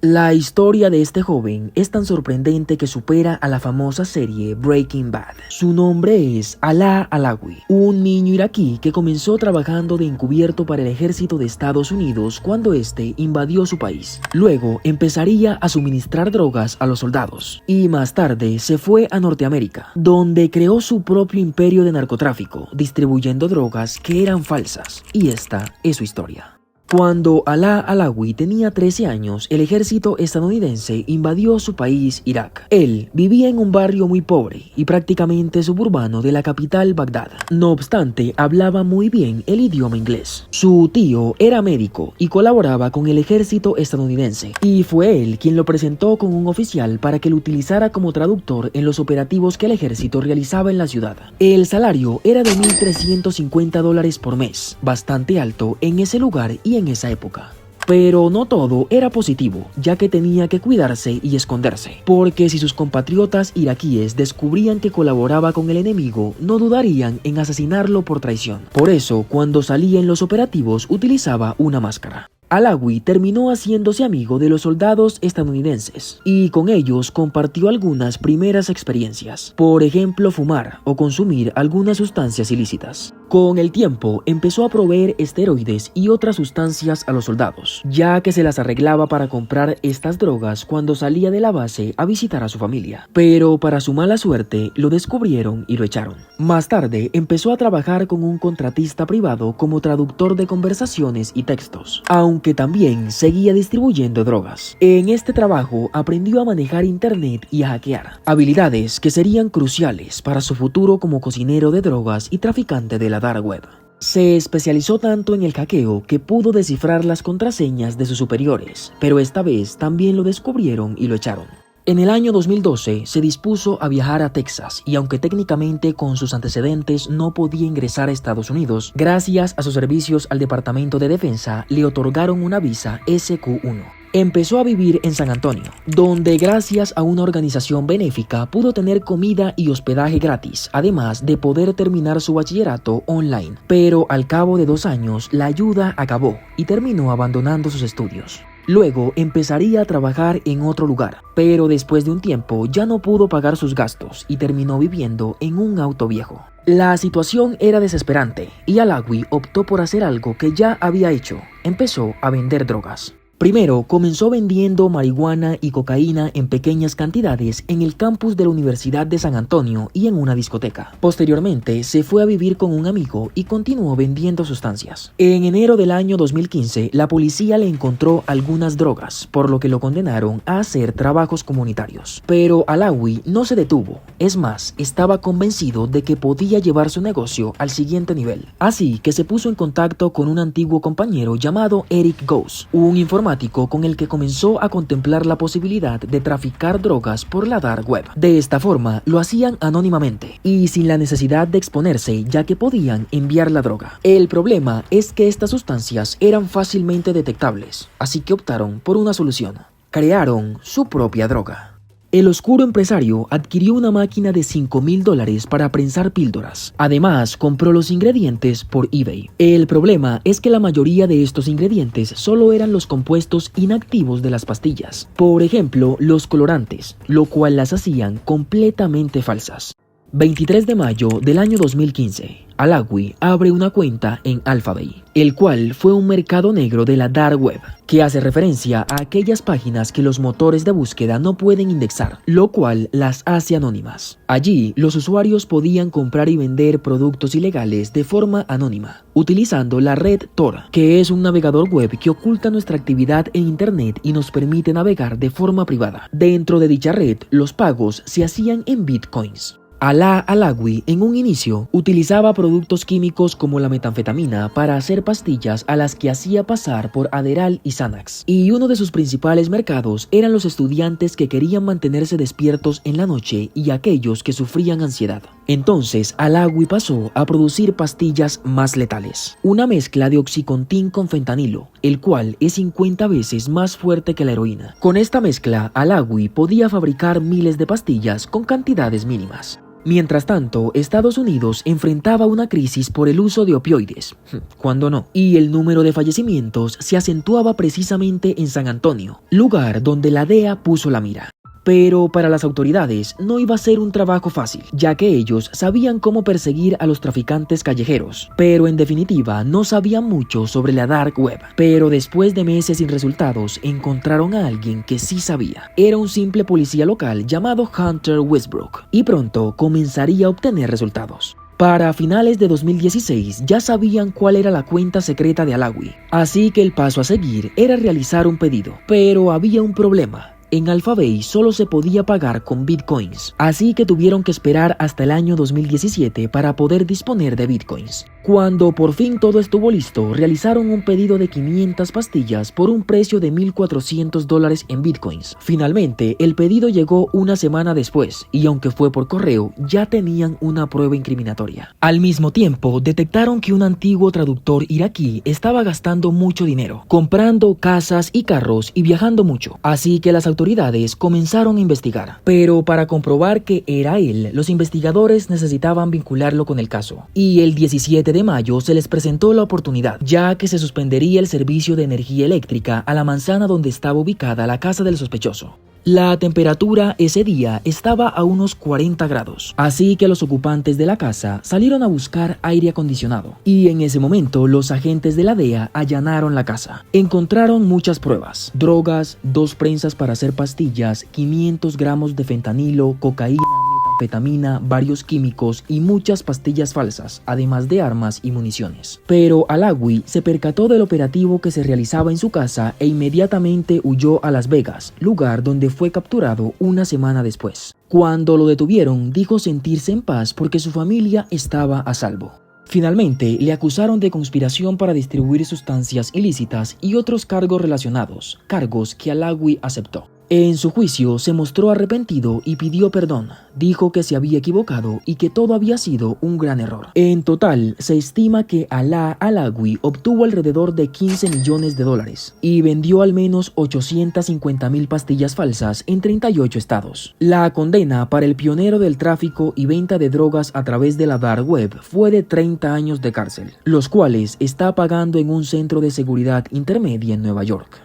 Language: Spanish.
La historia de este joven es tan sorprendente que supera a la famosa serie Breaking Bad. Su nombre es Alaa Alawi, un niño iraquí que comenzó trabajando de encubierto para el ejército de Estados Unidos cuando este invadió su país. Luego empezaría a suministrar drogas a los soldados y más tarde se fue a Norteamérica, donde creó su propio imperio de narcotráfico, distribuyendo drogas que eran falsas. Y esta es su historia. Cuando Alaa Alawi tenía 13 años, el ejército estadounidense invadió su país, Irak. Él vivía en un barrio muy pobre y prácticamente suburbano de la capital, Bagdad. No obstante, hablaba muy bien el idioma inglés. Su tío era médico y colaboraba con el ejército estadounidense, y fue él quien lo presentó con un oficial para que lo utilizara como traductor en los operativos que el ejército realizaba en la ciudad. El salario era de $1,350 por mes, bastante alto en ese lugar y en esa época. Pero no todo era positivo, ya que tenía que cuidarse y esconderse, porque si sus compatriotas iraquíes descubrían que colaboraba con el enemigo, no dudarían en asesinarlo por traición. Por eso, cuando salía en los operativos, utilizaba una máscara. Alawi terminó haciéndose amigo de los soldados estadounidenses y con ellos compartió algunas primeras experiencias, por ejemplo fumar o consumir algunas sustancias ilícitas. Con el tiempo empezó a proveer esteroides y otras sustancias a los soldados, ya que se las arreglaba para comprar estas drogas cuando salía de la base a visitar a su familia. Pero para su mala suerte lo descubrieron y lo echaron. Más tarde empezó a trabajar con un contratista privado como traductor de conversaciones y textos, aunque también seguía distribuyendo drogas. En este trabajo aprendió a manejar internet y a hackear, habilidades que serían cruciales para su futuro como cocinero de drogas y traficante de la dark web. Se especializó tanto en el hackeo que pudo descifrar las contraseñas de sus superiores, pero esta vez también lo descubrieron y lo echaron. En el año 2012 se dispuso a viajar a Texas y aunque técnicamente con sus antecedentes no podía ingresar a Estados Unidos, gracias a sus servicios al Departamento de Defensa le otorgaron una visa SQ1. Empezó a vivir en San Antonio, donde gracias a una organización benéfica pudo tener comida y hospedaje gratis, además de poder terminar su bachillerato online. Pero al cabo de 2 años la ayuda acabó y terminó abandonando sus estudios. Luego empezaría a trabajar en otro lugar, pero después de un tiempo ya no pudo pagar sus gastos y terminó viviendo en un auto viejo. La situación era desesperante y Alawi optó por hacer algo que ya había hecho. Empezó a vender drogas. Primero comenzó vendiendo marihuana y cocaína en pequeñas cantidades en el campus de la Universidad de San Antonio y en una discoteca. Posteriormente se fue a vivir con un amigo y continuó vendiendo sustancias. En enero del año 2015 la policía le encontró algunas drogas, por lo que lo condenaron a hacer trabajos comunitarios. Pero Alawi no se detuvo, es más, estaba convencido de que podía llevar su negocio al siguiente nivel. Así que se puso en contacto con un antiguo compañero llamado Eric Goss, un informático con el que comenzó a contemplar la posibilidad de traficar drogas por la dark web. De esta forma lo hacían anónimamente y sin la necesidad de exponerse, ya que podían enviar la droga. El problema es que estas sustancias eran fácilmente detectables, así que optaron por una solución: crearon su propia droga. El oscuro empresario adquirió una máquina de $5,000 para prensar píldoras. Además, compró los ingredientes por eBay. El problema es que la mayoría de estos ingredientes solo eran los compuestos inactivos de las pastillas. Por ejemplo, los colorantes, lo cual las hacían completamente falsas. 23 de mayo del año 2015, Alawi abre una cuenta en Alphabay, el cual fue un mercado negro de la dark web, que hace referencia a aquellas páginas que los motores de búsqueda no pueden indexar, lo cual las hace anónimas. Allí, los usuarios podían comprar y vender productos ilegales de forma anónima, utilizando la red Tor, que es un navegador web que oculta nuestra actividad en Internet y nos permite navegar de forma privada. Dentro de dicha red, los pagos se hacían en bitcoins. Alaa Alawi en un inicio utilizaba productos químicos como la metanfetamina para hacer pastillas a las que hacía pasar por Adderall y Xanax, y uno de sus principales mercados eran los estudiantes que querían mantenerse despiertos en la noche y aquellos que sufrían ansiedad. Entonces Alawi pasó a producir pastillas más letales, una mezcla de oxycontin con fentanilo, el cual es 50 veces más fuerte que la heroína. Con esta mezcla, Alawi podía fabricar miles de pastillas con cantidades mínimas. Mientras tanto, Estados Unidos enfrentaba una crisis por el uso de opioides, ¿cuándo no? Y el número de fallecimientos se acentuaba precisamente en San Antonio, lugar donde la DEA puso la mira. Pero para las autoridades no iba a ser un trabajo fácil, ya que ellos sabían cómo perseguir a los traficantes callejeros, pero en definitiva no sabían mucho sobre la Dark Web. Pero después de meses sin resultados, encontraron a alguien que sí sabía. Era un simple policía local llamado Hunter Westbrook, y pronto comenzaría a obtener resultados. Para finales de 2016 ya sabían cuál era la cuenta secreta de Alawi, así que el paso a seguir era realizar un pedido. Pero había un problema. En Alphabay solo se podía pagar con bitcoins, así que tuvieron que esperar hasta el año 2017 para poder disponer de bitcoins. Cuando por fin todo estuvo listo, realizaron un pedido de 500 pastillas por un precio de $1,400 en bitcoins. Finalmente, el pedido llegó una semana después, y aunque fue por correo, ya tenían una prueba incriminatoria. Al mismo tiempo, detectaron que un antiguo traductor iraquí estaba gastando mucho dinero, comprando casas y carros y viajando mucho, así que las autoridades comenzaron a investigar. Pero para comprobar que era él, los investigadores necesitaban vincularlo con el caso. Y el 17 de mayo se les presentó la oportunidad, ya que se suspendería el servicio de energía eléctrica a la manzana donde estaba ubicada la casa del sospechoso. La temperatura ese día estaba a unos 40 grados, así que los ocupantes de la casa salieron a buscar aire acondicionado. Y en ese momento los agentes de la DEA allanaron la casa. Encontraron muchas pruebas: drogas, 2 prensas para hacer pastillas, 500 gramos de fentanilo, cocaína, metanfetamina, varios químicos y muchas pastillas falsas, además de armas y municiones. Pero Alawi se percató del operativo que se realizaba en su casa e inmediatamente huyó a Las Vegas, lugar donde fue capturado una semana después. Cuando lo detuvieron, dijo sentirse en paz porque su familia estaba a salvo. Finalmente, le acusaron de conspiración para distribuir sustancias ilícitas y otros cargos relacionados, cargos que Alawi aceptó. En su juicio se mostró arrepentido y pidió perdón. Dijo que se había equivocado y que todo había sido un gran error. En total, se estima que Alaa Alawi obtuvo alrededor de $15 millones y vendió al menos 850,000 pastillas falsas en 38 estados. La condena para el pionero del tráfico y venta de drogas a través de la Dark Web fue de 30 años de cárcel, los cuales está pagando en un centro de seguridad intermedia en Nueva York.